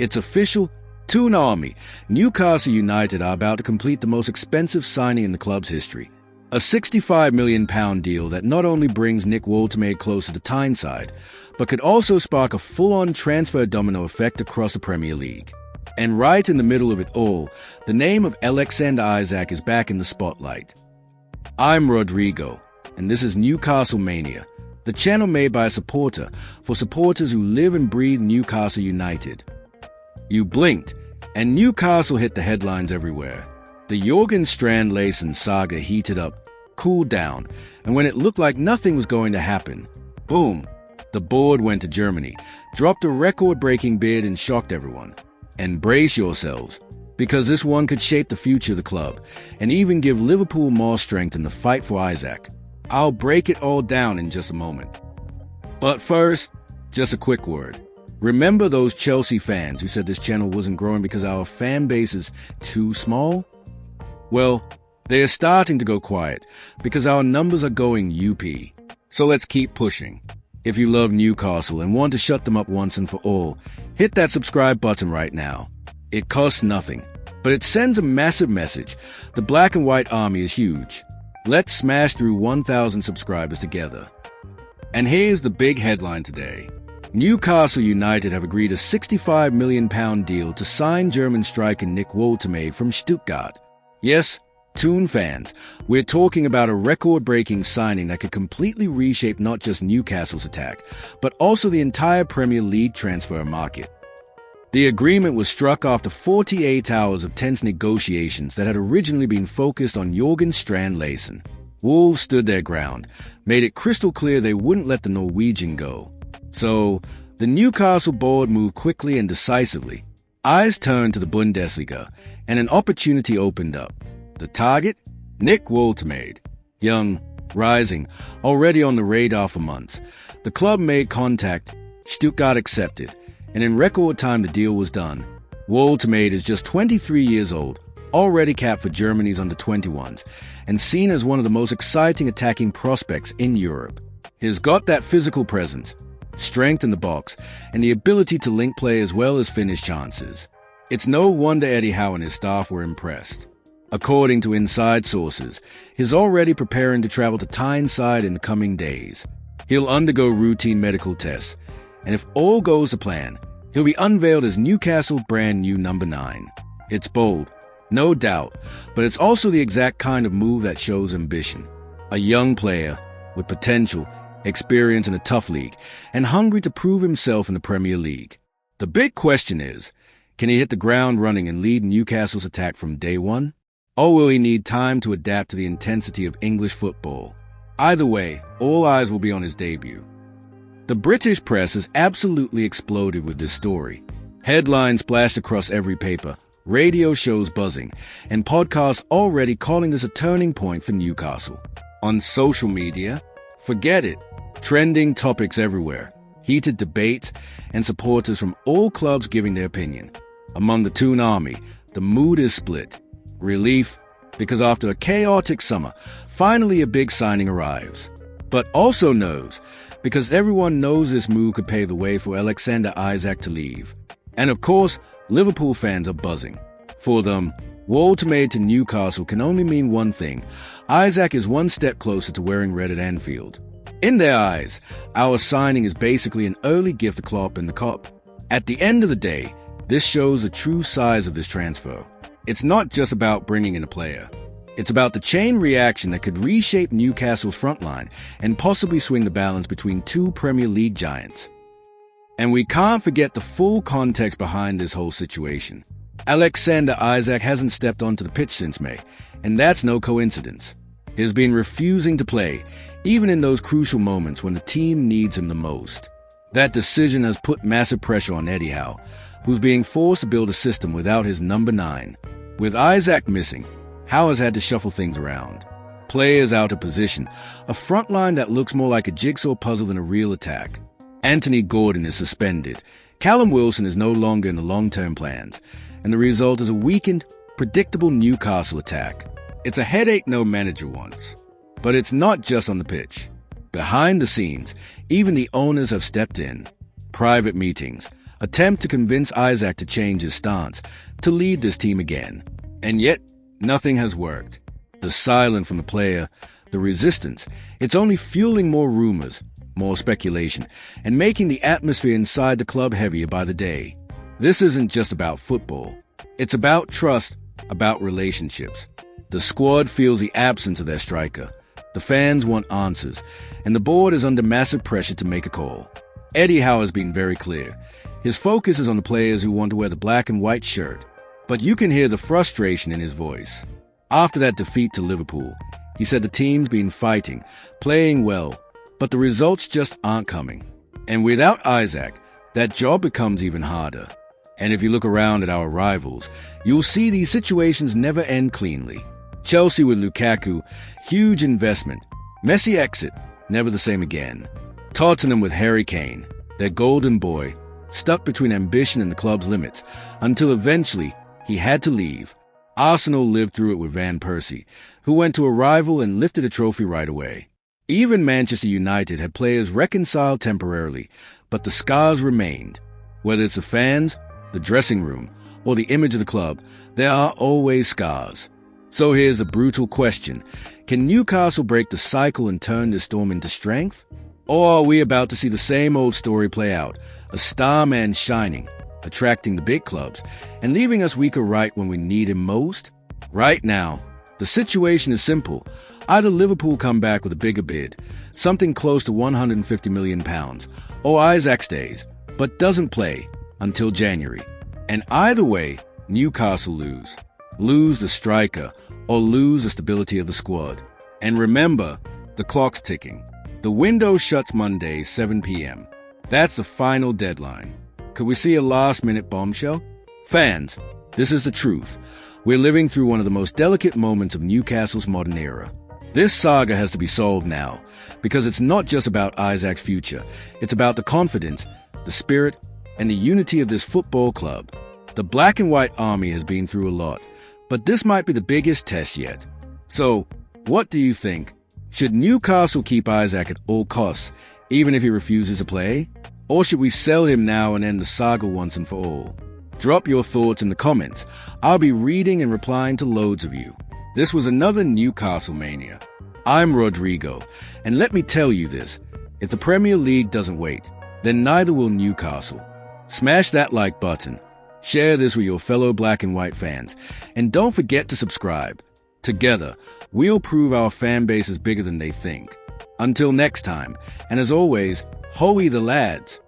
It's official. Toon Army, Newcastle United are about to complete the most expensive signing in the club's history. A £65 million deal that not only brings Nick Woltemade closer to Tyneside, but could also spark a full-on transfer domino effect across the Premier League. And right in the middle of it all, the name of Alexander Isak is back in the spotlight. I'm Rodrigo, and this is Newcastle Mania, the channel made by a supporter for supporters who live and breathe Newcastle United. You blinked, and Newcastle hit the headlines everywhere. The Jørgen Strand Larsen saga heated up, cooled down, and when it looked like nothing was going to happen, boom, the board went to Germany, dropped a record-breaking bid and shocked everyone. And brace yourselves, because this one could shape the future of the club, and even give Liverpool more strength in the fight for Isak. I'll break it all down in just a moment. But first, just a quick word. Remember those Chelsea fans who said this channel wasn't growing because our fan base is too small? Well, they are starting to go quiet because our numbers are going UP. So let's keep pushing. If you love Newcastle and want to shut them up once and for all, hit that subscribe button right now. It costs nothing, but it sends a massive message. The black and white army is huge. Let's smash through 1,000 subscribers together. And here's the big headline today. Newcastle United have agreed a £65 million deal to sign German striker Nick Woltemade from Stuttgart. Yes, Toon fans, we're talking about a record-breaking signing that could completely reshape not just Newcastle's attack, but also the entire Premier League transfer market. The agreement was struck after 48 hours of tense negotiations that had originally been focused on Jørgen Strand Larsen. Wolves stood their ground, made it crystal clear they wouldn't let the Norwegian go. So, the Newcastle board moved quickly and decisively. Eyes turned to the Bundesliga, and an opportunity opened up. The target? Nick Woltemade. Young, rising, already on the radar for months. The club made contact, Stuttgart accepted, and in record time the deal was done. Woltemade is just 23 years old, already capped for Germany's under-21s, and seen as one of the most exciting attacking prospects in Europe. He's got that physical presence, strength in the box, and the ability to link play as well as finish chances. It's no wonder Eddie Howe and his staff were impressed. According to inside sources, he's already preparing to travel to Tyneside in the coming days. He'll undergo routine medical tests, and if all goes to plan, he'll be unveiled as Newcastle's brand new number 9. It's bold, no doubt, but it's also the exact kind of move that shows ambition. A young player with potential, experience in a tough league, and hungry to prove himself in the Premier League. The big question is, can he hit the ground running and lead Newcastle's attack from day one? Or will he need time to adapt to the intensity of English football? Either way, all eyes will be on his debut. The British press has absolutely exploded with this story. Headlines splashed across every paper, radio shows buzzing, and podcasts already calling this a turning point for Newcastle. On social media, forget it. Trending topics everywhere, heated debates, and supporters from all clubs giving their opinion. Among the Toon Army, the mood is split. Relief, because after a chaotic summer, finally a big signing arrives. But also nerves, because everyone knows this move could pave the way for Alexander Isak to leave. And of course, Liverpool fans are buzzing. For them, Woltemade to Newcastle can only mean one thing. Isak is one step closer to wearing red at Anfield. In their eyes, our signing is basically an early gift to Klopp and the Cop. At the end of the day, this shows the true size of this transfer. It's not just about bringing in a player. It's about the chain reaction that could reshape Newcastle's frontline and possibly swing the balance between two Premier League giants. And we can't forget the full context behind this whole situation. Alexander Isak hasn't stepped onto the pitch since May, and that's no coincidence. He's been refusing to play, even in those crucial moments when the team needs him the most. That decision has put massive pressure on Eddie Howe, who's being forced to build a system without his number 9. With Isak missing, Howe has had to shuffle things around. Players out of position, a front line that looks more like a jigsaw puzzle than a real attack. Anthony Gordon is suspended. Callum Wilson is no longer in the long-term plans, and the result is a weakened, predictable Newcastle attack. It's a headache no manager wants. But it's not just on the pitch. Behind the scenes, even the owners have stepped in. Private meetings, attempt to convince Isaac to change his stance, to lead this team again. And yet, nothing has worked. The silence from the player, the resistance, it's only fueling more rumors, more speculation, and making the atmosphere inside the club heavier by the day. This isn't just about football. It's about trust, about relationships. The squad feels the absence of their striker. The fans want answers, and the board is under massive pressure to make a call. Eddie Howe has been very clear. His focus is on the players who want to wear the black and white shirt, but you can hear the frustration in his voice. After that defeat to Liverpool, he said the team's been fighting, playing well, but the results just aren't coming. And without Isaac, that job becomes even harder. And if you look around at our rivals, you'll see these situations never end cleanly. Chelsea with Lukaku, huge investment. Messi exit, never the same again. Tottenham with Harry Kane, their golden boy, stuck between ambition and the club's limits, until eventually he had to leave. Arsenal lived through it with Van Persie, who went to a rival and lifted a trophy right away. Even Manchester United had players reconciled temporarily, but the scars remained. Whether it's the fans, the dressing room, or the image of the club, there are always scars. So here's a brutal question. Can Newcastle break the cycle and turn this storm into strength? Or are we about to see the same old story play out, a star man shining, attracting the big clubs, and leaving us weaker right when we need him most? Right now, the situation is simple. Either Liverpool come back with a bigger bid, something close to £150 million, or Isaac stays, but doesn't play until January. And either way, Newcastle lose. Lose the striker, or lose the stability of the squad. And remember, the clock's ticking. The window shuts Monday, 7 p.m. That's the final deadline. Could we see a last-minute bombshell? Fans, this is the truth. We're living through one of the most delicate moments of Newcastle's modern era. This saga has to be solved now, because it's not just about Isaac's future. It's about the confidence, the spirit, and the unity of this football club. The black and white army has been through a lot, but this might be the biggest test yet. So, what do you think? Should Newcastle keep Isaac at all costs, even if he refuses to play? Or should we sell him now and end the saga once and for all? Drop your thoughts in the comments. I'll be reading and replying to loads of you. This was another Newcastle Mania. I'm Rodrigo, and let me tell you this. If the Premier League doesn't wait, then neither will Newcastle. Smash that like button. Share this with your fellow black and white fans. And don't forget to subscribe. Together, we'll prove our fan base is bigger than they think. Until next time, and as always, hoey the lads.